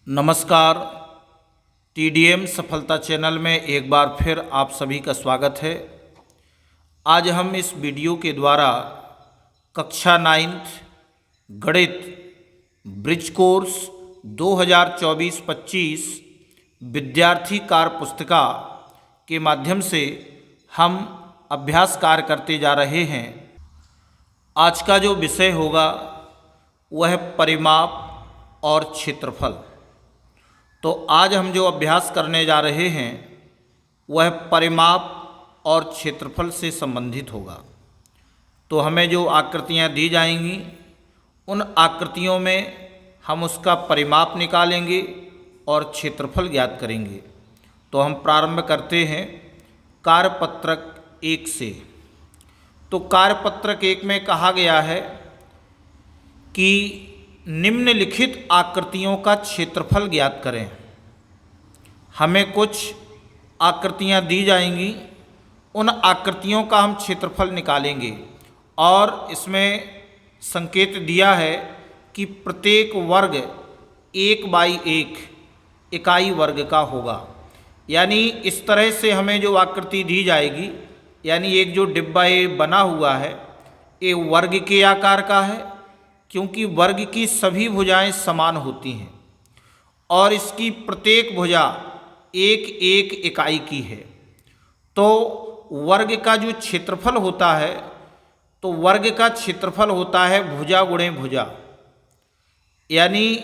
नमस्कार। टीडीएम सफलता चैनल में एक बार फिर आप सभी का स्वागत है। आज हम इस वीडियो के द्वारा कक्षा 9th गणित ब्रिज कोर्स 2024-25 विद्यार्थी कार्य पुस्तिका के माध्यम से हम अभ्यास कार्य करते जा रहे हैं। आज का जो विषय होगा वह परिमाप और क्षेत्रफल। तो आज हम जो अभ्यास करने जा रहे हैं वह परिमाप और क्षेत्रफल से संबंधित होगा। तो हमें जो आकृतियाँ दी जाएंगी उन आकृतियों में हम उसका परिमाप निकालेंगे और क्षेत्रफल ज्ञात करेंगे। तो हम प्रारंभ करते हैं कार्यपत्रक 1 से। तो कार्यपत्रक 1 में कहा गया है कि निम्नलिखित आकृतियों का क्षेत्रफल ज्ञात करें। हमें कुछ आकृतियाँ दी जाएंगी, उन आकृतियों का हम क्षेत्रफल निकालेंगे और इसमें संकेत दिया है कि प्रत्येक वर्ग 1/1 इकाई वर्ग का होगा। यानी इस तरह से हमें जो आकृति दी जाएगी, यानी एक जो डिब्बा ये बना हुआ है ये वर्ग के आकार का है, क्योंकि वर्ग की सभी भुजाएं समान होती हैं और इसकी प्रत्येक भुजा 1/1 इकाई की है। तो वर्ग का जो क्षेत्रफल होता है, तो वर्ग का क्षेत्रफल होता है भुजा गुणे भुजा। यानी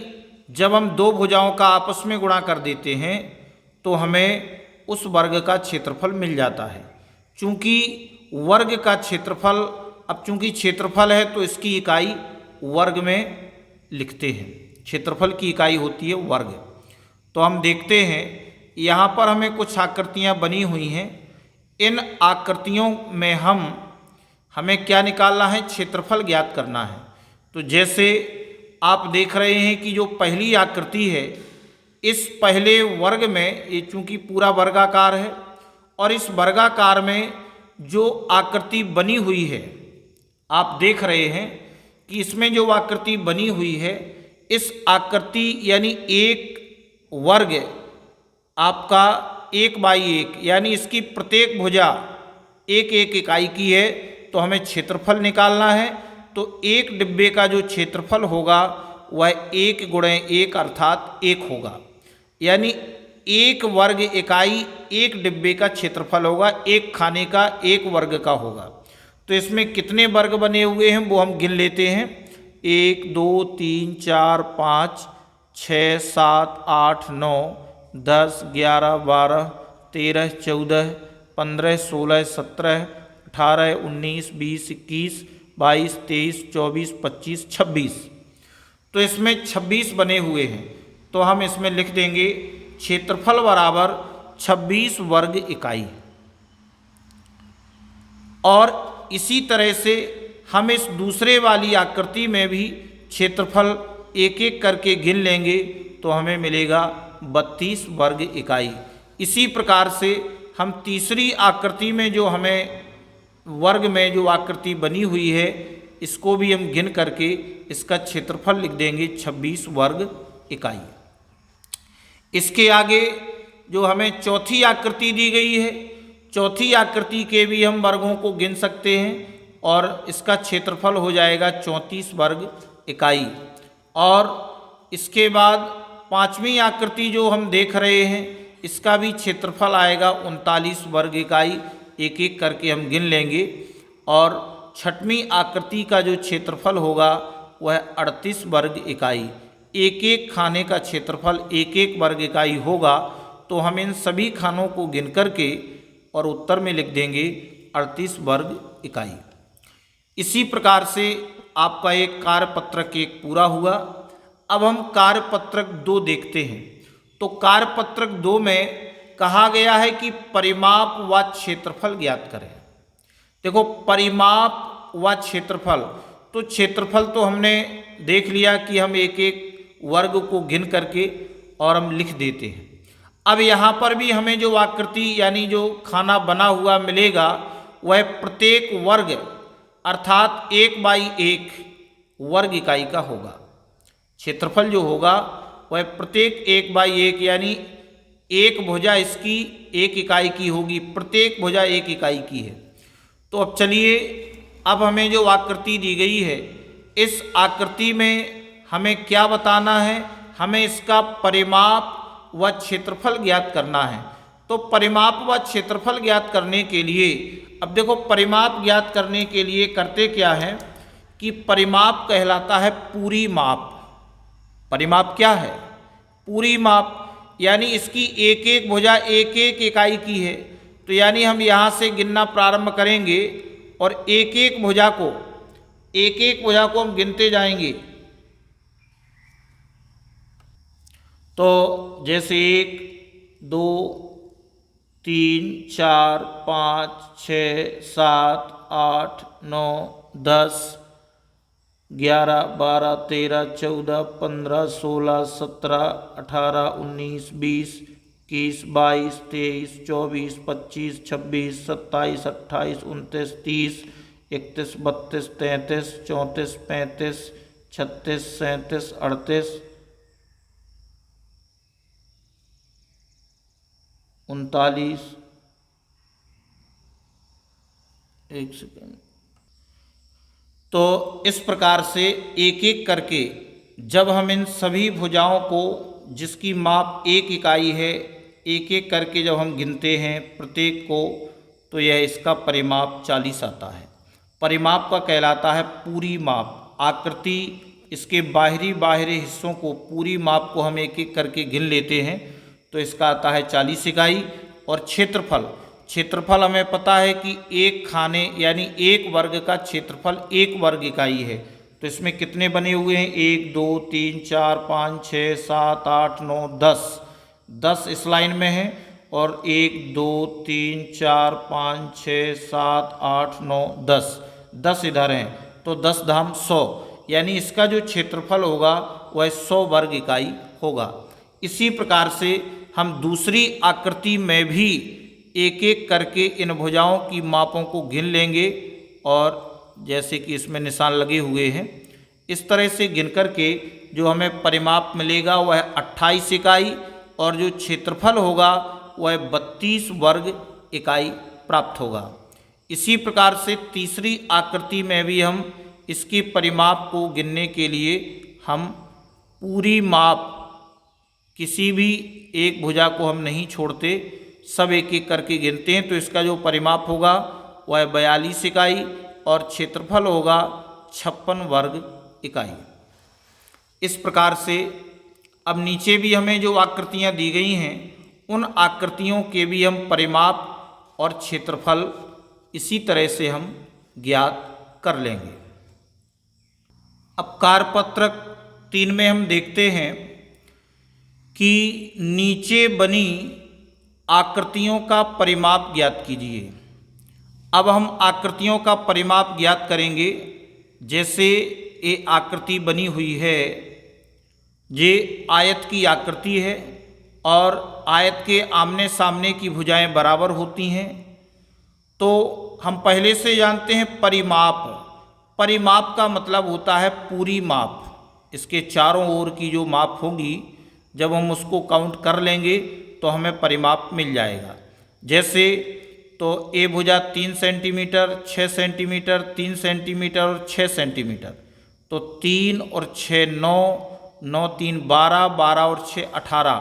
जब हम दो भुजाओं का आपस में गुणा कर देते हैं तो हमें उस वर्ग का क्षेत्रफल मिल जाता है। चूँकि वर्ग का क्षेत्रफल, अब चूँकि क्षेत्रफल है तो इसकी इकाई वर्ग में लिखते हैं। क्षेत्रफल की इकाई होती है वर्ग। तो हम देखते हैं यहाँ पर हमें कुछ आकृतियाँ बनी हुई हैं। इन आकृतियों में हमें क्या निकालना है, क्षेत्रफल ज्ञात करना है। तो जैसे आप देख रहे हैं कि जो पहली आकृति है, इस पहले वर्ग में ये चूँकि पूरा वर्गाकार है और इस वर्गाकार में जो आकृति बनी हुई है, आप देख रहे हैं कि इसमें जो आकृति बनी हुई है, इस आकृति यानी एक वर्ग आपका 1/1 यानी इसकी प्रत्येक भुजा 1/1 इकाई की है। तो हमें क्षेत्रफल निकालना है। तो एक डिब्बे का जो क्षेत्रफल होगा वह 1 गुणे 1 अर्थात 1 होगा। यानी एक वर्ग इकाई एक डिब्बे का क्षेत्रफल होगा, एक खाने का एक वर्ग का होगा। तो इसमें कितने वर्ग बने हुए हैं वो हम गिन लेते हैं। 1 2 3 4 5 6 7 8 9 10 11 12 13 14 15 16 17 18 19 20 21 22 23 24 25 26। तो इसमें 26 बने हुए हैं। तो हम इसमें लिख देंगे क्षेत्रफल बराबर 26 वर्ग इकाई। और इसी तरह से हम इस दूसरे वाली आकृति में भी क्षेत्रफल एक एक करके गिन लेंगे तो हमें मिलेगा 32 वर्ग इकाई। इसी प्रकार से हम तीसरी आकृति में जो हमें वर्ग में जो आकृति बनी हुई है, इसको भी हम गिन करके इसका क्षेत्रफल लिख देंगे 26 वर्ग इकाई। इसके आगे जो हमें चौथी आकृति दी गई है, चौथी आकृति के भी हम वर्गों को गिन सकते हैं और इसका क्षेत्रफल हो जाएगा 34 वर्ग इकाई। और इसके बाद पांचवी आकृति जो हम देख रहे हैं, इसका भी क्षेत्रफल आएगा 39 वर्ग इकाई। एक एक करके हम गिन लेंगे। और छठवीं आकृति का जो क्षेत्रफल होगा वह 38 वर्ग इकाई। एक एक खाने का क्षेत्रफल 1-1 वर्ग इकाई होगा। तो हम इन सभी खानों को गिन करके और उत्तर में लिख देंगे 38 वर्ग इकाई। इसी प्रकार से आपका एक कार्यपत्रक 1 पूरा हुआ। अब हम कार्यपत्रक 2 देखते हैं। तो कार्यपत्रक 2 में कहा गया है कि परिमाप व क्षेत्रफल ज्ञात करें। देखो, परिमाप व क्षेत्रफल, तो क्षेत्रफल तो हमने देख लिया कि हम एक एक वर्ग को गिन करके और हम लिख देते हैं। अब यहाँ पर भी हमें जो आकृति यानी जो खाना बना हुआ मिलेगा वह प्रत्येक वर्ग अर्थात 1/1 वर्ग इकाई का होगा। क्षेत्रफल जो होगा वह प्रत्येक 1/1 यानी एक भुजा इसकी 1 इकाई की होगी, प्रत्येक भुजा 1 इकाई की है। तो अब चलिए, अब हमें जो आकृति दी गई है, इस आकृति में हमें क्या बताना है, हमें इसका परिमाप व क्षेत्रफल ज्ञात करना है। तो परिमाप व क्षेत्रफल ज्ञात करने के लिए, अब देखो परिमाप ज्ञात करने के लिए करते क्या है कि परिमाप कहलाता है पूरी माप। परिमाप क्या है? पूरी माप, यानी इसकी एक एक भुजा 1 इकाई की है। तो यानी हम यहाँ से गिनना प्रारंभ करेंगे और एक एक भुजा को हम गिनते जाएंगे। तो जैसे 1 2 3 4 5 6 7 8 9 10 11 12 13 14 15 16 17 18 19 20 21 22 23 24 25 26 27 28 29 30 31 32 33 34 35 36 37 38 39, एक सेकेंड। तो इस प्रकार से एक एक करके जब हम इन सभी भुजाओं को, जिसकी माप 1 इकाई है, एक एक करके जब हम गिनते हैं प्रत्येक को, तो यह इसका परिमाप 40 आता है। परिमाप का कहलाता है पूरी माप। आकृति, इसके बाहरी हिस्सों को, पूरी माप को हम एक एक करके गिन लेते हैं, तो इसका आता है 40 इकाई। और क्षेत्रफल हमें पता है कि एक खाने यानी 1 वर्ग का क्षेत्रफल 1 वर्ग इकाई है। तो इसमें कितने बने हुए हैं? 1 2 3 4 5 6 7 8 9 10। 10 इस लाइन में है और 1 2 3 4 5 6 7 8 9 10, 10 इधर हैं। तो 10 धाम 100, यानी इसका जो क्षेत्रफल होगा वह 100 वर्ग इकाई होगा। इसी प्रकार से हम दूसरी आकृति में भी एक एक करके इन भुजाओं की मापों को गिन लेंगे, और जैसे कि इसमें निशान लगे हुए हैं, इस तरह से गिन करके जो हमें परिमाप मिलेगा वह 28 इकाई और जो क्षेत्रफल होगा वह 32 वर्ग इकाई प्राप्त होगा। इसी प्रकार से तीसरी आकृति में भी हम इसकी परिमाप को गिनने के लिए हम पूरी माप, किसी भी एक भुजा को हम नहीं छोड़ते, सब एक एक करके गिनते हैं। तो इसका जो परिमाप होगा वह 42 इकाई और क्षेत्रफल होगा 56 वर्ग इकाई। इस प्रकार से अब नीचे भी हमें जो आकृतियाँ दी गई हैं, उन आकृतियों के भी हम परिमाप और क्षेत्रफल इसी तरह से हम ज्ञात कर लेंगे। अब कार्यपत्रक 3 में हम देखते हैं कि नीचे बनी आकृतियों का परिमाप ज्ञात कीजिए। अब हम आकृतियों का परिमाप ज्ञात करेंगे। जैसे ये आकृति बनी हुई है, ये आयत की आकृति है और आयत के आमने सामने की भुजाएं बराबर होती हैं। तो हम पहले से जानते हैं परिमाप का मतलब होता है पूरी माप। इसके चारों ओर की जो माप होगी, जब हम उसको काउंट कर लेंगे तो हमें परिमाप मिल जाएगा। जैसे तो ए भुजा 3 सेंटीमीटर, 6 सेंटीमीटर, 3 सेंटीमीटर और 6 सेंटीमीटर। तो 3 और 6 9, 9 3 12, 12 और 6 18।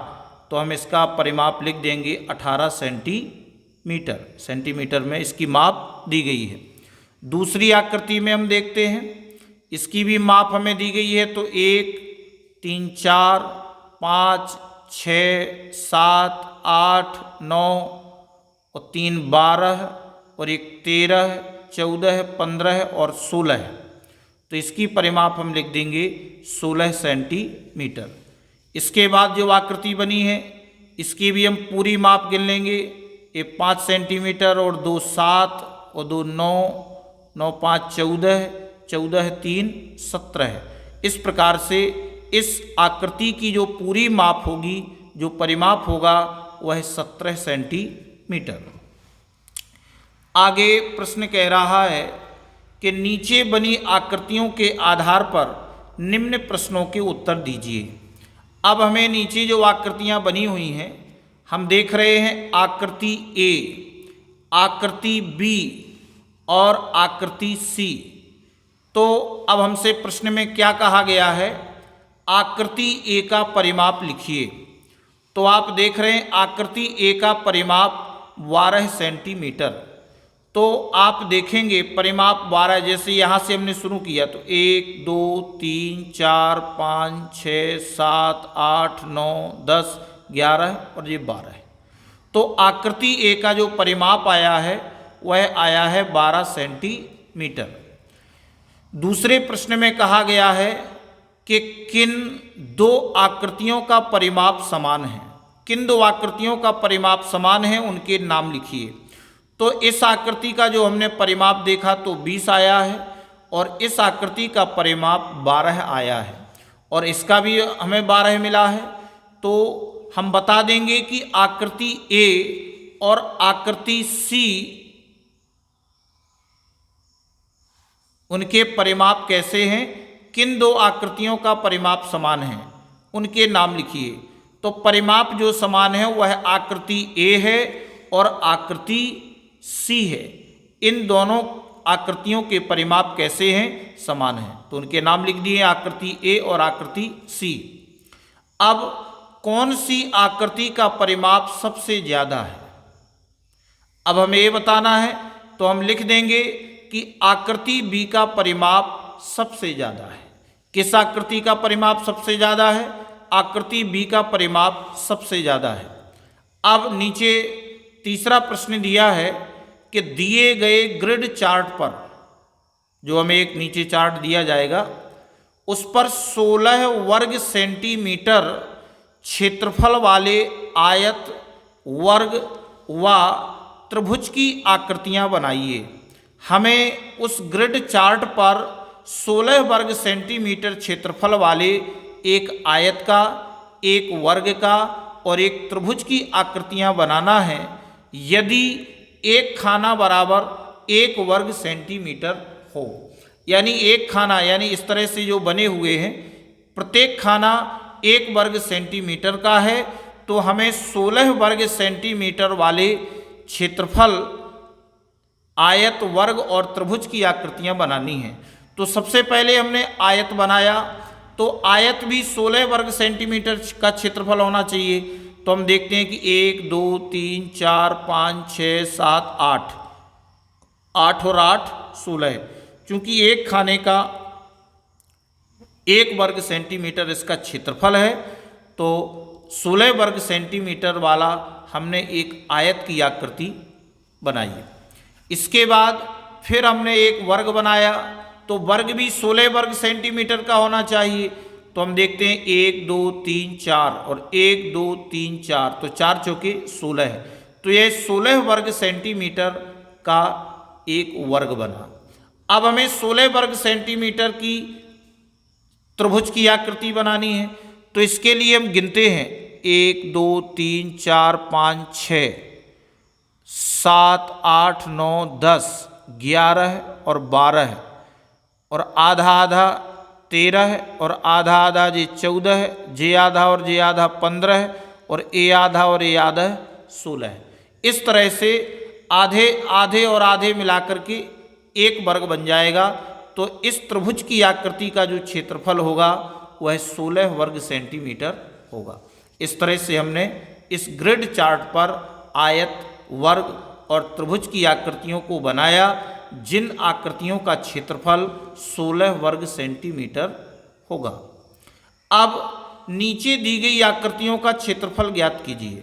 तो हम इसका परिमाप लिख देंगे 18 सेंटीमीटर। सेंटीमीटर में इसकी माप दी गई है। दूसरी आकृति में हम देखते हैं, इसकी भी माप हमें दी गई है। तो 1 3 4 5 6 7 8 9 और 3 12 और 1 13 14 15 और 16। तो इसकी परिमाप हम लिख देंगे 16 सेंटीमीटर। इसके बाद जो आकृति बनी है, इसकी भी हम पूरी माप गिन लेंगे। ये 5 सेंटीमीटर और 2 7 और 2 9, 9 5 14, 14 3 17। इस प्रकार से इस आकृति की जो पूरी माप होगी, जो परिमाप होगा, वह 17 सेंटीमीटर। आगे प्रश्न कह रहा है कि नीचे बनी आकृतियों के आधार पर निम्न प्रश्नों के उत्तर दीजिए। अब हमें नीचे जो आकृतियाँ बनी हुई हैं, हम देख रहे हैं आकृति ए, आकृति बी और आकृति सी। तो अब हमसे प्रश्न में क्या कहा गया है, आकृति ए का परिमाप लिखिए। तो आप देख रहे हैं आकृति ए का परिमाप 12 सेंटीमीटर। तो आप देखेंगे परिमाप 12, जैसे यहाँ से हमने शुरू किया तो 1 2 3 4 5 6 7 8 9 10 11 और ये 12 है। तो आकृति ए का जो परिमाप आया है वह आया है 12 सेंटीमीटर। दूसरे प्रश्न में कहा गया है कि किन दो आकृतियों का परिमाप समान है, किन दो आकृतियों का परिमाप समान है उनके नाम लिखिए। तो इस आकृति का जो हमने परिमाप देखा तो 20 आया है और इस आकृति का परिमाप 12 आया है और इसका भी हमें 12 मिला है। तो हम बता देंगे कि आकृति ए और आकृति सी उनके परिमाप कैसे हैं, किन दो आकृतियों का परिमाप समान है उनके नाम लिखिए। तो परिमाप जो समान है वह आकृति ए है और आकृति सी है। इन दोनों आकृतियों के परिमाप कैसे हैं, समान हैं, तो उनके नाम लिख दिए आकृति ए और आकृति सी। अब कौन सी आकृति का परिमाप सबसे ज़्यादा है, अब हमें ये बताना है। तो हम लिख देंगे कि आकृति बी का परिमाप सबसे ज़्यादा है। किस आकृति का परिमाप सबसे ज़्यादा है, आकृति बी का परिमाप सबसे ज़्यादा है। अब नीचे तीसरा प्रश्न दिया है कि दिए गए ग्रिड चार्ट पर, जो हमें एक नीचे चार्ट दिया जाएगा, उस पर 16 वर्ग सेंटीमीटर क्षेत्रफल वाले आयत, वर्ग व त्रिभुज की आकृतियां बनाइए। हमें उस ग्रिड चार्ट पर 16 वर्ग सेंटीमीटर क्षेत्रफल वाले एक आयत का, एक वर्ग का और एक त्रिभुज की आकृतियां बनाना है यदि एक खाना बराबर 1 वर्ग सेंटीमीटर हो। यानी एक खाना, यानी इस तरह से जो बने हुए हैं, प्रत्येक खाना 1 वर्ग सेंटीमीटर का है। तो हमें 16 वर्ग सेंटीमीटर वाले क्षेत्रफल, आयत, वर्ग और त्रिभुज की आकृतियां बनानी हैं। तो सबसे पहले हमने आयत बनाया, तो आयत भी 16 वर्ग सेंटीमीटर का क्षेत्रफल होना चाहिए। तो हम देखते हैं कि 1 2 3 4 5 6 7 8 8 और 8 16। चूंकि एक खाने का 1 वर्ग सेंटीमीटर इसका क्षेत्रफल है, तो 16 वर्ग सेंटीमीटर वाला हमने एक आयत की आकृति बनाई। इसके बाद फिर हमने एक वर्ग बनाया, तो वर्ग भी 16 वर्ग सेंटीमीटर का होना चाहिए। तो हम देखते हैं 1 2 3 4 और 1 2 3 4, तो 4 चौके 16 है। तो यह 16 वर्ग सेंटीमीटर का एक वर्ग बना। अब हमें 16 वर्ग सेंटीमीटर की त्रिभुज की आकृति बनानी है। तो इसके लिए हम गिनते हैं 1 2 3 4 5 6 7 8 9 10 11 और 12 है और आधा आधा 13 है और आधा आधा जे 14 है, जे आधा और जे आधा 15 है और ए आधा और ए आधा 16 है। इस तरह से आधे आधे और आधे मिलाकर के एक वर्ग बन जाएगा। तो इस त्रिभुज की आकृति का जो क्षेत्रफल होगा वह 16 वर्ग सेंटीमीटर होगा। इस तरह से हमने इस ग्रिड चार्ट पर आयत, वर्ग और त्रिभुज की आकृतियों को बनाया, जिन आकृतियों का क्षेत्रफल 16 वर्ग सेंटीमीटर होगा। अब नीचे दी गई आकृतियों का क्षेत्रफल ज्ञात कीजिए।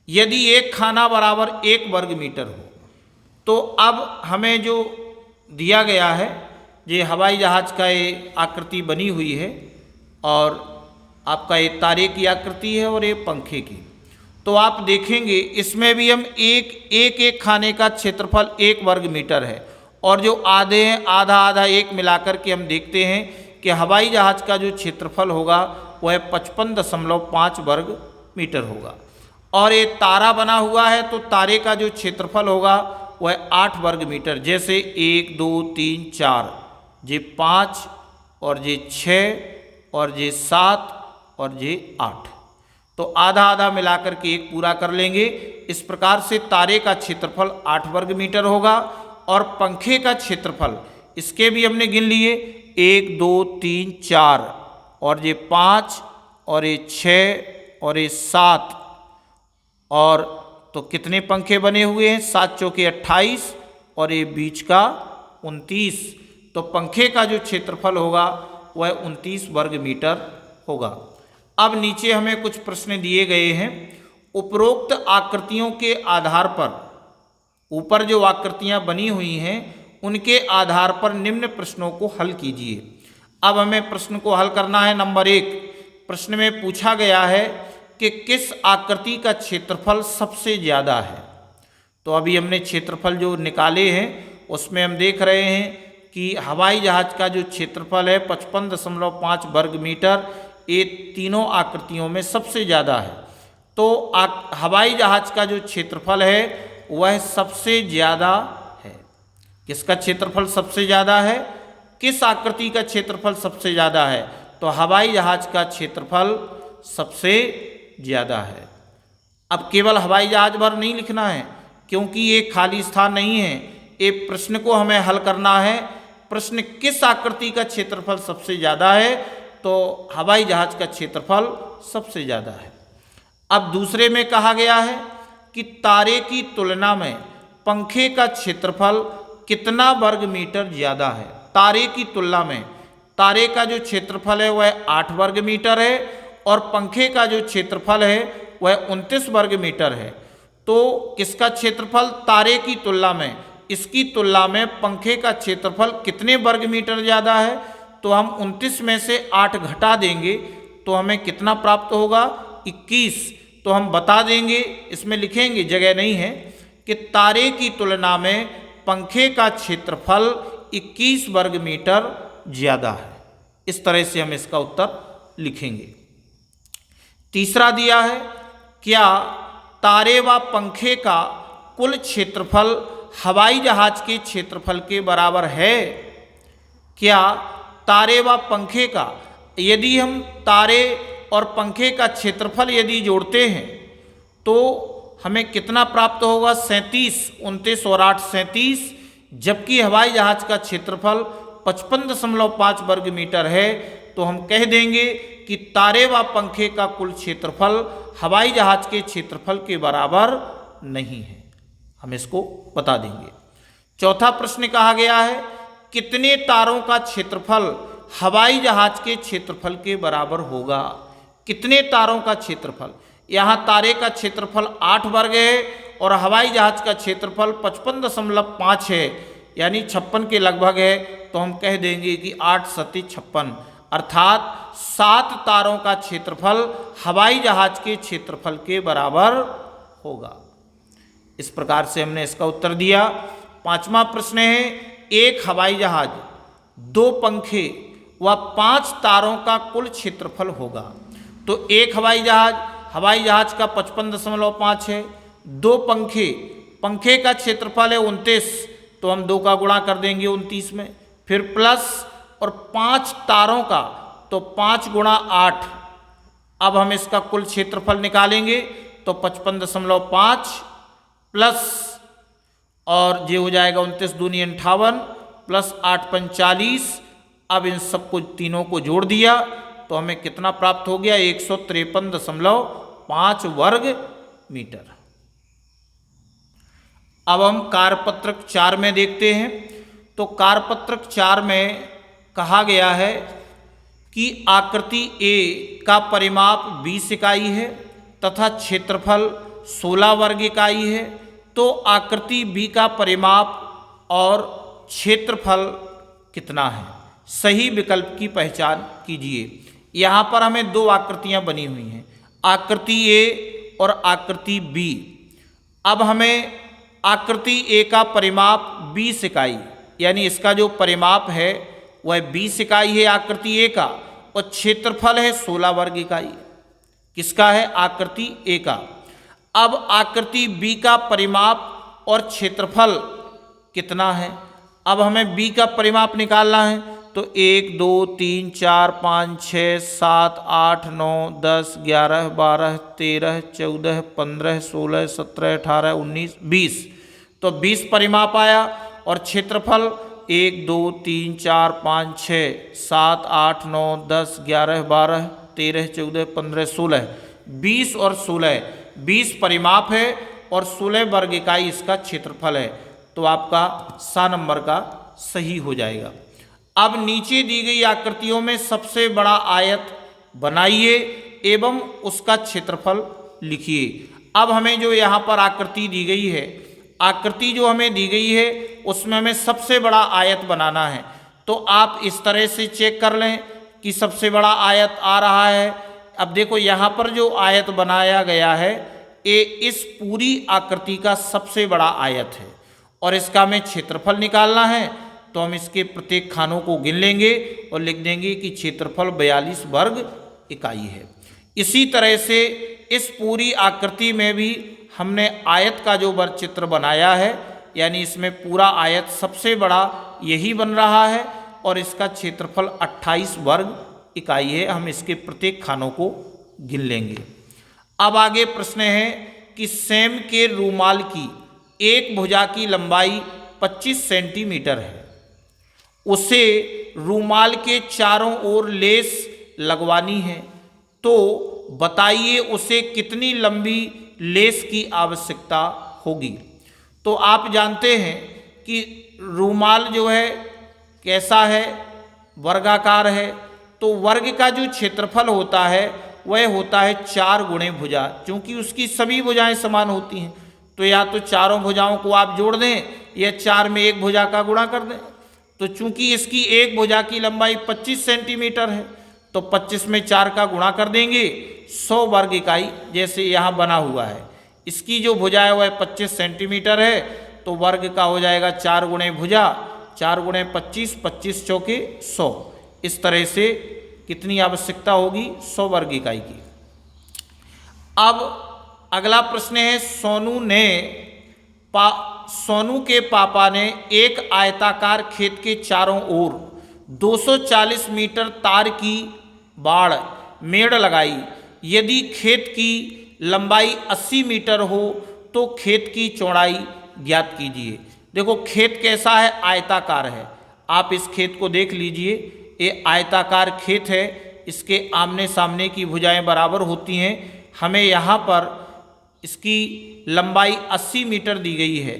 यदि एक खाना बराबर 1 वर्ग मीटर हो, तो अब हमें जो दिया गया है, ये हवाई जहाज का ये आकृति बनी हुई है और आपका ये तारे की आकृति है और ये पंखे की। तो आप देखेंगे इसमें भी हम एक खाने का क्षेत्रफल 1 वर्ग मीटर है और जो आधे हैं आधा आधा एक मिलाकर के हम देखते हैं कि हवाई जहाज का जो क्षेत्रफल होगा वह 55.5 वर्ग मीटर होगा। और ये तारा बना हुआ है, तो तारे का जो क्षेत्रफल होगा वह 8 वर्ग मीटर। जैसे 1 2 3 4, ये 5 और ये 6 और ये 7 और ये 8। तो आधा आधा मिलाकर के एक पूरा कर लेंगे। इस प्रकार से तारे का क्षेत्रफल 8 वर्ग मीटर होगा और पंखे का क्षेत्रफल इसके भी हमने गिन लिए 1 2 3 4 और ये 5 और ये 6 और ये 7 और तो कितने पंखे बने हुए हैं 7 चौके 28 और ये बीच का 29। तो पंखे का जो क्षेत्रफल होगा वह 29 वर्ग मीटर होगा। अब नीचे हमें कुछ प्रश्न दिए गए हैं। उपरोक्त आकृतियों के आधार पर, ऊपर जो आकृतियां बनी हुई हैं उनके आधार पर निम्न प्रश्नों को हल कीजिए। अब हमें प्रश्न को हल करना है। नंबर 1 प्रश्न में पूछा गया है कि किस आकृति का क्षेत्रफल सबसे ज़्यादा है। तो अभी हमने क्षेत्रफल जो निकाले हैं उसमें हम देख रहे हैं कि हवाई जहाज़ का जो क्षेत्रफल है 55.5 वर्ग मीटर, ये तीनों आकृतियों में सबसे ज़्यादा है। तो हवाई जहाज़ का जो क्षेत्रफल है वह सबसे ज़्यादा है। किसका क्षेत्रफल सबसे ज़्यादा है, किस आकृति का क्षेत्रफल सबसे ज़्यादा है, तो हवाई जहाज़ का क्षेत्रफल सबसे ज़्यादा है। अब केवल हवाई जहाज़ भर नहीं लिखना है क्योंकि ये खाली स्थान नहीं है, ये प्रश्न को हमें हल करना है। प्रश्न किस आकृति का क्षेत्रफल सबसे ज़्यादा है, तो हवाई जहाज़ का क्षेत्रफल सबसे ज़्यादा है। अब दूसरे में कहा गया है कि तारे की तुलना में पंखे का क्षेत्रफल कितना वर्ग मीटर ज़्यादा है। तारे की तुलना में तारे का जो क्षेत्रफल है वह 8 वर्ग मीटर है और पंखे का जो क्षेत्रफल है वह 29 वर्ग मीटर है। तो किसका क्षेत्रफल तारे की तुलना में, इसकी तुलना में पंखे का क्षेत्रफल कितने वर्ग मीटर ज़्यादा है, तो हम 29 में से 8 घटा देंगे तो हमें कितना प्राप्त होगा 21। तो हम बता देंगे, इसमें लिखेंगे, जगह नहीं है, कि तारे की तुलना में पंखे का क्षेत्रफल 21 वर्ग मीटर ज़्यादा है। इस तरह से हम इसका उत्तर लिखेंगे। तीसरा दिया है, क्या तारे व पंखे का कुल क्षेत्रफल हवाई जहाज़ के क्षेत्रफल के बराबर है। क्या तारे व पंखे का, यदि हम तारे और पंखे का क्षेत्रफल यदि जोड़ते हैं तो हमें कितना प्राप्त होगा 37, 29 और 8 37, जबकि हवाई जहाज़ का क्षेत्रफल 55.5 वर्ग मीटर है। तो हम कह देंगे कि तारे व पंखे का कुल क्षेत्रफल हवाई जहाज़ के क्षेत्रफल के बराबर नहीं है, हम इसको बता देंगे। चौथा प्रश्न कहा गया है, कितने तारों का क्षेत्रफल हवाई जहाज़ के क्षेत्रफल के बराबर होगा। कितने तारों का क्षेत्रफल, यहाँ तारे का क्षेत्रफल 8 वर्ग है और हवाई जहाज़ का क्षेत्रफल 55.5 है, यानी 56 के लगभग है। तो हम कह देंगे कि 8 सती 56, अर्थात 7 तारों का क्षेत्रफल हवाई जहाज़ के क्षेत्रफल के बराबर होगा। इस प्रकार से हमने इसका उत्तर दिया। पांचवा प्रश्न है, एक हवाई जहाज़, 2 पंखे व 5 तारों का कुल क्षेत्रफल होगा। तो एक हवाई जहाज़ का 55.5 है, 2 पंखे का क्षेत्रफल है 29, तो हम 2 का गुणा कर देंगे 29 में, फिर प्लस और 5 तारों का, तो 5 गुणा 8। अब हम इसका कुल क्षेत्रफल निकालेंगे तो 55.5 प्लस और ये हो जाएगा 29 दूनी 58 प्लस 8 पंच 40। अब इन सबको तीनों को जोड़ दिया तो हमें कितना प्राप्त हो गया 153.5 वर्ग मीटर। अब हम कार्यपत्रक 4 में देखते हैं। तो कार्यपत्रक 4 में कहा गया है कि आकृति ए का परिमाप 20 इकाई है तथा क्षेत्रफल 16 वर्ग इकाई है। तो आकृति बी का परिमाप और क्षेत्रफल कितना है, सही विकल्प की पहचान कीजिए। यहाँ पर हमें 2 आकृतियाँ बनी हुई हैं, आकृति ए और आकृति बी। अब हमें आकृति ए का परिमाप 20 इकाई, यानी इसका जो परिमाप है वह 20 इकाई है आकृति ए का, और क्षेत्रफल है 16 वर्ग इकाई। किसका है, आकृति ए का। अब आकृति बी का परिमाप और क्षेत्रफल कितना है। अब हमें बी का परिमाप निकालना है, तो 1 2 3 4 5 6 7 8 9 10 11 12 13 14 15 16 17 18 19 20। तो 20 परिमाप आया। और क्षेत्रफल 1 2 3 4 5 6 7 8 9 10 11 12 13 14 15 16, 20 और 16, 20 परिमाप है और 16 वर्ग इकाई इसका क्षेत्रफल है। तो आपका सा नंबर का सही हो जाएगा। अब नीचे दी गई आकृतियों में सबसे बड़ा आयत बनाइए एवं उसका क्षेत्रफल लिखिए। अब हमें जो यहाँ पर आकृति दी गई है, आकृति जो हमें दी गई है उसमें हमें सबसे बड़ा आयत बनाना है। तो आप इस तरह से चेक कर लें कि सबसे बड़ा आयत आ रहा है। अब देखो यहाँ पर जो आयत बनाया गया है ये इस पूरी आकृति का सबसे बड़ा आयत है और इसका हमें क्षेत्रफल निकालना है। तो हम इसके प्रत्येक खानों को गिन लेंगे और लिख देंगे कि क्षेत्रफल 42 वर्ग इकाई है। इसी तरह से इस पूरी आकृति में भी हमने आयत का जो वर्गचित्र बनाया है, यानी इसमें पूरा आयत सबसे बड़ा यही बन रहा है और इसका क्षेत्रफल 28 वर्ग इकाई है। हम इसके प्रत्येक खानों को गिन लेंगे। अब आगे प्रश्न है कि सेम के रूमाल की एक भुजा की लंबाई 25 सेंटीमीटर है, उसे रूमाल के चारों ओर लेस लगवानी है, तो बताइए उसे कितनी लंबी लेस की आवश्यकता होगी। तो आप जानते हैं कि रूमाल जो है कैसा है, वर्गाकार है। तो वर्ग का जो क्षेत्रफल होता है वह होता है 4 गुणे भुजा, क्योंकि उसकी सभी भुजाएं समान होती हैं। तो या तो चारों भुजाओं को आप जोड़ दें या 4 में एक भुजा का गुणा कर दें। तो चूंकि इसकी एक भुजा की लंबाई 25 सेंटीमीटर है तो 25 में 4 का गुणा कर देंगे, 100 वर्ग इकाई जैसे यहाँ बना हुआ है। इसकी जो भुजा है वह 25 सेंटीमीटर है, तो वर्ग का हो जाएगा 4 गुणे भुजा, 4 गुणे 25, 25 चौके 100। इस तरह से कितनी आवश्यकता होगी, 100 वर्ग इकाई की। अब अगला प्रश्न है, सोनू के पापा ने एक आयताकार खेत के चारों ओर 240 मीटर तार की बाड़ मेड़ लगाई। यदि खेत की लंबाई 80 मीटर हो तो खेत की चौड़ाई ज्ञात कीजिए। देखो खेत कैसा है, आयताकार है। आप इस खेत को देख लीजिए, ये आयताकार खेत है, इसके आमने सामने की भुजाएं बराबर होती हैं। हमें यहाँ पर इसकी लंबाई 80 मीटर दी गई है,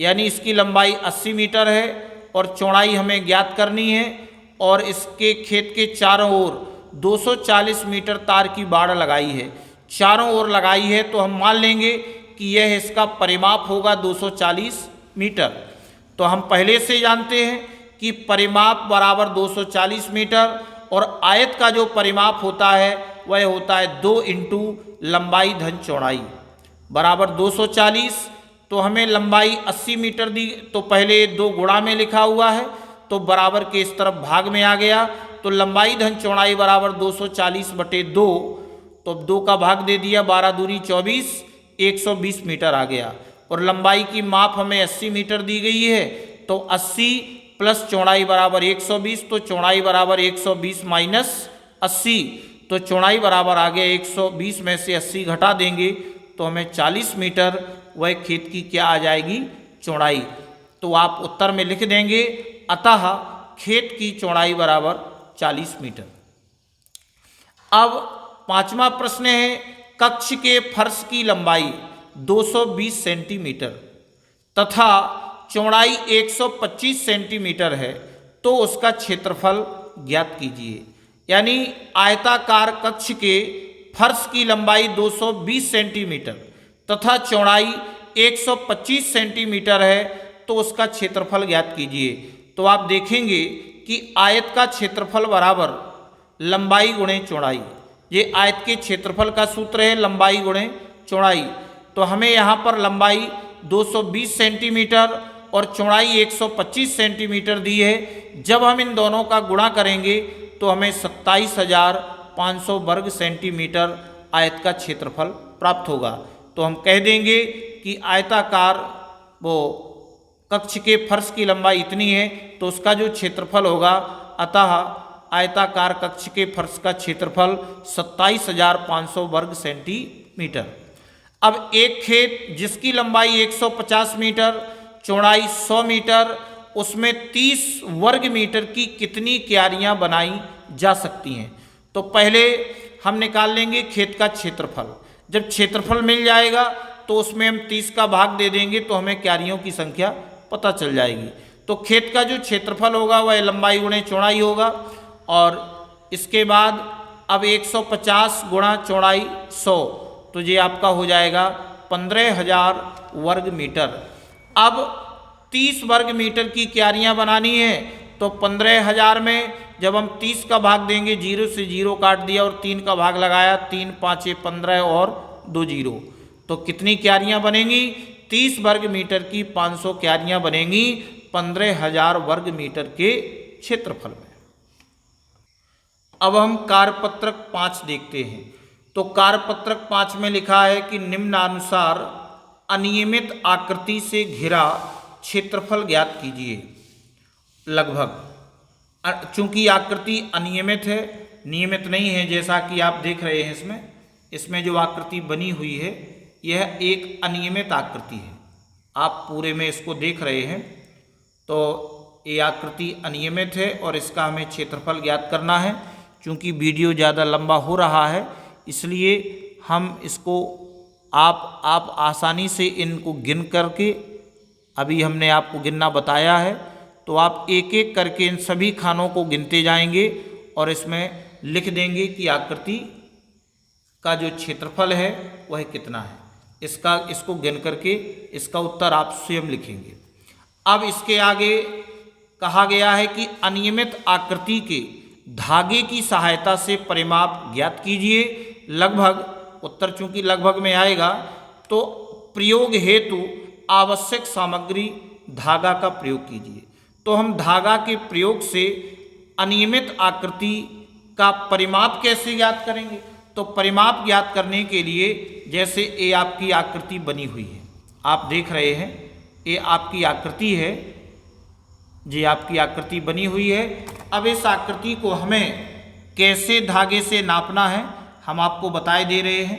यानी इसकी लंबाई 80 मीटर है और चौड़ाई हमें ज्ञात करनी है। और इसके खेत के चारों ओर 240 मीटर तार की बाड़ लगाई है, चारों ओर लगाई है, तो हम मान लेंगे कि यह इसका परिमाप होगा 240 मीटर। तो हम पहले से जानते हैं कि परिमाप बराबर 240 मीटर और आयत का जो परिमाप होता है वह होता है 2 इंटू लंबाई धन चौड़ाई बराबर 240। तो हमें लंबाई 80 मीटर दी, तो पहले 2 गुणा में लिखा हुआ है तो बराबर के इस तरफ भाग में आ गया। तो लंबाई धन चौड़ाई बराबर 240 बटे 2, तो 2 का भाग दे दिया, 12 दूनी 24, 120 मीटर आ गया। और लंबाई की माप हमें 80 मीटर दी गई है, तो 80 प्लस चौड़ाई बराबर 120, तो चौड़ाई बराबर 120 माइनस 80, तो चौड़ाई बराबर आ गया 120 में से 80 घटा देंगे तो हमें 40 मीटर वह खेत की क्या आ जाएगी, चौड़ाई। तो आप उत्तर में लिख देंगे, अतः खेत की चौड़ाई बराबर 40 मीटर। अब 5वां प्रश्न है, कक्ष के फर्श की लंबाई 220 सेंटीमीटर तथा चौड़ाई 125 सेंटीमीटर है, तो उसका क्षेत्रफल ज्ञात कीजिए। यानी आयताकार कक्ष के फर्श की लंबाई 220 सेंटीमीटर तथा चौड़ाई 125 सेंटीमीटर है, तो उसका क्षेत्रफल ज्ञात कीजिए। तो आप देखेंगे कि आयत का क्षेत्रफल बराबर लंबाई गुणे चौड़ाई, ये आयत के क्षेत्रफल का सूत्र है, लंबाई गुणे चौड़ाई। तो हमें यहाँ पर लंबाई 220 सेंटीमीटर और चौड़ाई 125 सेंटीमीटर दी है। जब हम इन दोनों का गुणा करेंगे तो हमें 27,500 वर्ग सेंटीमीटर आयत का क्षेत्रफल प्राप्त होगा। तो हम कह देंगे कि आयताकार कक्ष के फर्श की लंबाई इतनी है, तो उसका जो क्षेत्रफल होगा अतः आयताकार कक्ष के फर्श का क्षेत्रफल 27,500 वर्ग सेंटीमीटर। अब एक खेत जिसकी लंबाई 150 मीटर, चौड़ाई 100 मीटर, उसमें 30 वर्ग मीटर की कितनी क्यारियां बनाई जा सकती हैं? तो पहले हम निकाल लेंगे खेत का क्षेत्रफल। जब क्षेत्रफल मिल जाएगा तो उसमें हम 30 का भाग दे देंगे तो हमें क्यारियों की संख्या पता चल जाएगी। तो खेत का जो क्षेत्रफल होगा वह लंबाई गुणे चौड़ाई होगा, और इसके बाद अब 150 गुणा चौड़ाई 100, तो ये आपका हो जाएगा 15,000 वर्ग मीटर। अब 30 वर्ग मीटर की क्यारियां बनानी है तो 15,000 में जब हम 30 का भाग देंगे, 0 से 0 काट दिया और 3 का भाग लगाया, 3 5 15 और 2 0, तो कितनी क्यारियां बनेंगी? 30 वर्ग मीटर की 500 क्यारियां बनेंगी 15,000 वर्ग मीटर के क्षेत्रफल में। अब हम कार्यपत्रक 5 देखते हैं। तो कार्यपत्रक 5 में लिखा है कि निम्नानुसार अनियमित आकृति से घिरा क्षेत्रफल ज्ञात कीजिए। लगभग, चूंकि आकृति अनियमित है, नियमित नहीं है, जैसा कि आप देख रहे हैं इसमें जो आकृति बनी हुई है यह एक अनियमित आकृति है। आप पूरे में इसको देख रहे हैं, तो ये आकृति अनियमित है और इसका हमें क्षेत्रफल ज्ञात करना है। चूंकि वीडियो ज़्यादा लंबा हो रहा है इसलिए हम इसको आप आसानी से इनको गिन करके, अभी हमने आपको गिनना बताया है, तो आप एक एक करके इन सभी खानों को गिनते जाएंगे और इसमें लिख देंगे कि आकृति का जो क्षेत्रफल है वह कितना है। इसको गिन करके इसका उत्तर आप स्वयं लिखेंगे। अब इसके आगे कहा गया है कि अनियमित आकृति के धागे की सहायता से परिमाप ज्ञात कीजिए। लगभग, उत्तर चूंकि लगभग में आएगा तो प्रयोग हेतु आवश्यक सामग्री धागा का प्रयोग कीजिए। तो हम धागा के प्रयोग से अनियमित आकृति का परिमाप कैसे ज्ञात करेंगे? तो परिमाप ज्ञात करने के लिए, जैसे ये आपकी आकृति बनी हुई है, आप देख रहे हैं ये आपकी आकृति है, ये आपकी आकृति बनी हुई है। अब इस आकृति को हमें कैसे धागे से नापना है हम आपको बताए दे रहे हैं,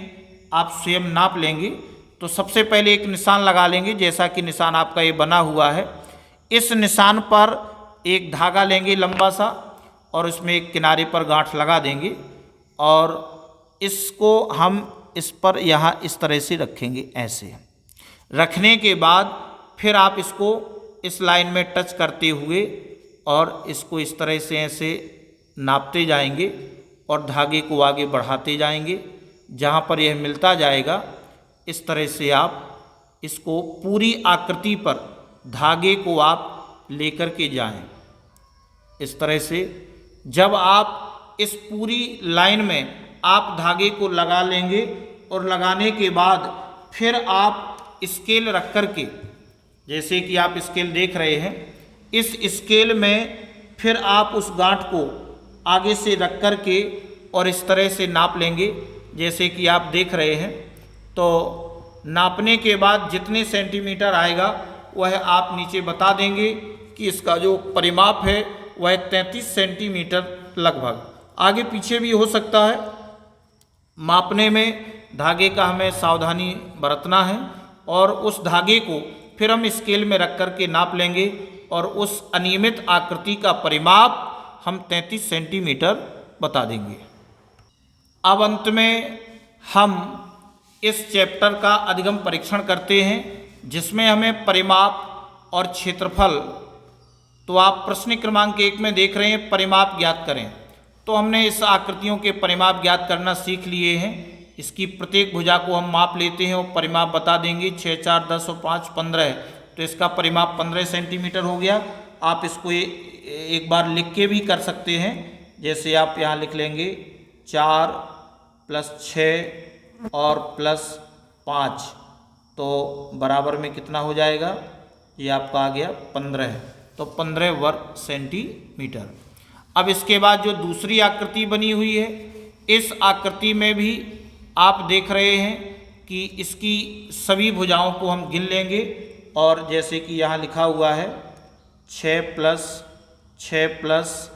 आप स्वयं नाप लेंगे। तो सबसे पहले एक निशान लगा लेंगे, जैसा कि निशान आपका ये बना हुआ है। इस निशान पर एक धागा लेंगे लंबा सा और उसमें एक किनारे पर गांठ लगा देंगे और इसको हम इस पर यहाँ इस तरह से रखेंगे। ऐसे रखने के बाद फिर आप इसको इस लाइन में टच करते हुए और इसको इस तरह से ऐसे नापते जाएंगे और धागे को आगे बढ़ाते जाएंगे। जहाँ पर यह मिलता जाएगा इस तरह से आप इसको पूरी आकृति पर धागे को आप लेकर के जाएं। इस तरह से जब आप इस पूरी लाइन में आप धागे को लगा लेंगे और लगाने के बाद फिर आप स्केल रख कर के, जैसे कि आप स्केल देख रहे हैं, इस स्केल में फिर आप उस गांठ को आगे से रख कर के और इस तरह से नाप लेंगे, जैसे कि आप देख रहे हैं। तो नापने के बाद जितने सेंटीमीटर आएगा वह आप नीचे बता देंगे कि इसका जो परिमाप है वह 33 सेंटीमीटर लगभग। आगे पीछे भी हो सकता है। मापने में धागे का हमें सावधानी बरतना है और उस धागे को फिर हम स्केल में रख कर के नाप लेंगे और उस अनियमित आकृति का परिमाप हम 33 सेंटीमीटर बता देंगे। अब अंत में हम इस चैप्टर का अधिगम परीक्षण करते हैं, जिसमें हमें परिमाप और क्षेत्रफल, तो आप प्रश्न क्रमांक 1 में देख रहे हैं परिमाप ज्ञात करें। तो हमने इस आकृतियों के परिमाप ज्ञात करना सीख लिए हैं। इसकी प्रत्येक भुजा को हम माप लेते हैं और परिमाप बता देंगे। 6 4 10 और 5 15, तो इसका परिमाप 15 सेंटीमीटर हो गया। आप इसको एक बार लिख के भी कर सकते हैं, जैसे आप यहाँ लिख लेंगे 4 + 6 और +5, तो बराबर में कितना हो जाएगा? ये आपका आ गया 15, तो 15 वर्ग सेंटीमीटर। अब इसके बाद जो दूसरी आकृति बनी हुई है, इस आकृति में भी आप देख रहे हैं कि इसकी सभी भुजाओं को हम गिन लेंगे और जैसे कि यहाँ लिखा हुआ है 6 + 6 +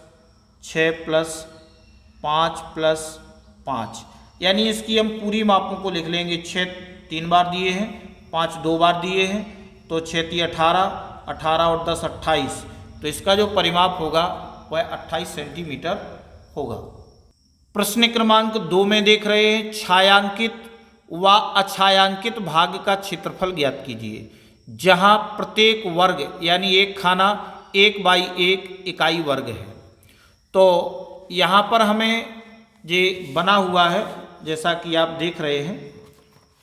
6 + 5 + 5, यानी इसकी हम पूरी मापों को लिख लेंगे। 6 3 बार दिए हैं, 5 2 बार दिए हैं, तो 6 × 18, 18 और 10 28, तो इसका जो परिमाप होगा वह 28 सेंटीमीटर होगा। प्रश्न क्रमांक 2 में देख रहे हैं, छायांकित व अछायांकित भाग का क्षेत्रफल ज्ञात कीजिए, जहां प्रत्येक वर्ग यानी एक खाना 1/1 इकाई वर्ग है। तो यहाँ पर हमें ये बना हुआ है जैसा कि आप देख रहे हैं,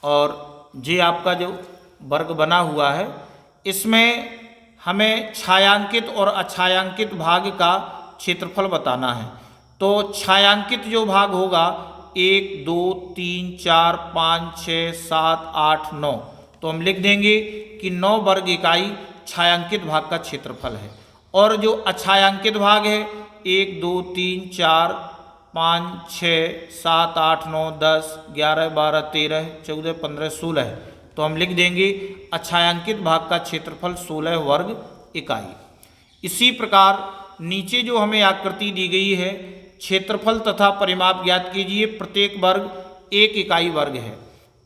और ये आपका जो वर्ग बना हुआ है इसमें हमें छायांकित और अछायांकित भाग का क्षेत्रफल बताना है। तो छायांकित जो भाग होगा 1 2 3 4 5 6 7 8 9, तो हम लिख देंगे कि 9 वर्ग इकाई छायांकित भाग का क्षेत्रफल है। और जो अछायांकित भाग है 1 2 3 4 5 6 7 8 9 10 11 12 13 14 15 16, तो हम लिख देंगे अछायांकित भाग का क्षेत्रफल 16 वर्ग इकाई। इसी प्रकार नीचे जो हमें आकृति दी गई है, क्षेत्रफल तथा परिमाप ज्ञात कीजिए, प्रत्येक वर्ग 1 इकाई वर्ग है।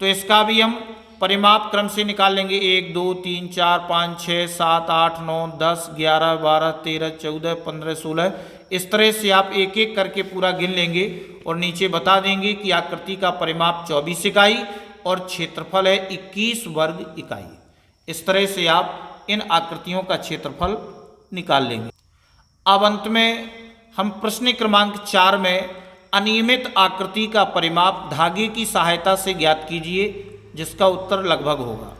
तो इसका भी हम परिमाप क्रम से निकाल लेंगे। 1 2 3 4 5 6 7 8 9 10 11 12 13 14 15 16, इस तरह से आप एक एक करके पूरा गिन लेंगे और नीचे बता देंगे कि आकृति का परिमाप 24 इकाई और क्षेत्रफल है 21 वर्ग इकाई। इस तरह से आप इन आकृतियों का क्षेत्रफल निकाल लेंगे। अब अंत में हम प्रश्न क्रमांक 4 में अनियमित आकृति का परिमाप धागे की सहायता से ज्ञात कीजिए, जिसका उत्तर लगभग होगा।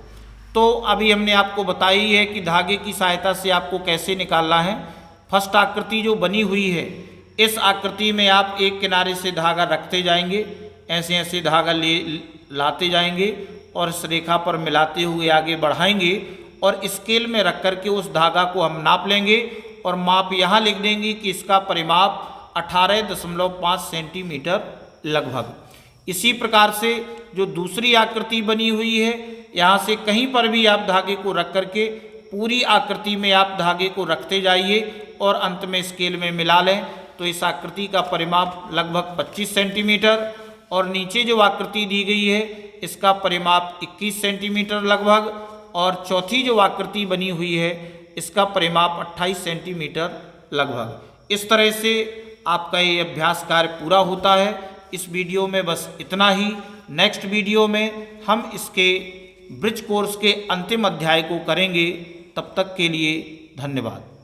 तो अभी हमने आपको बताई है कि धागे की सहायता से आपको कैसे निकालना है। फर्स्ट आकृति जो बनी हुई है, इस आकृति में आप एक किनारे से धागा रखते जाएंगे, ऐसे ऐसे धागा लाते जाएंगे और इस रेखा पर मिलाते हुए आगे बढ़ाएंगे और स्केल में रख करके उस धागा को हम नाप लेंगे और माप यहाँ लिख देंगे कि इसका परिमाप 18.5 सेंटीमीटर लगभग। इसी प्रकार से जो दूसरी आकृति बनी हुई है, यहाँ से कहीं पर भी आप धागे को रख करके पूरी आकृति में आप धागे को रखते जाइए और अंत में स्केल में मिला लें, तो इस आकृति का परिमाप लगभग 25 सेंटीमीटर। और नीचे जो आकृति दी गई है इसका परिमाप 21 सेंटीमीटर लगभग, और चौथी जो आकृति बनी हुई है इसका परिमाप 28 सेंटीमीटर लगभग। इस तरह से आपका ये अभ्यास कार्य पूरा होता है। इस वीडियो में बस इतना ही। नेक्स्ट वीडियो में हम इसके ब्रिज कोर्स के अंतिम अध्याय को करेंगे। तब तक के लिए धन्यवाद।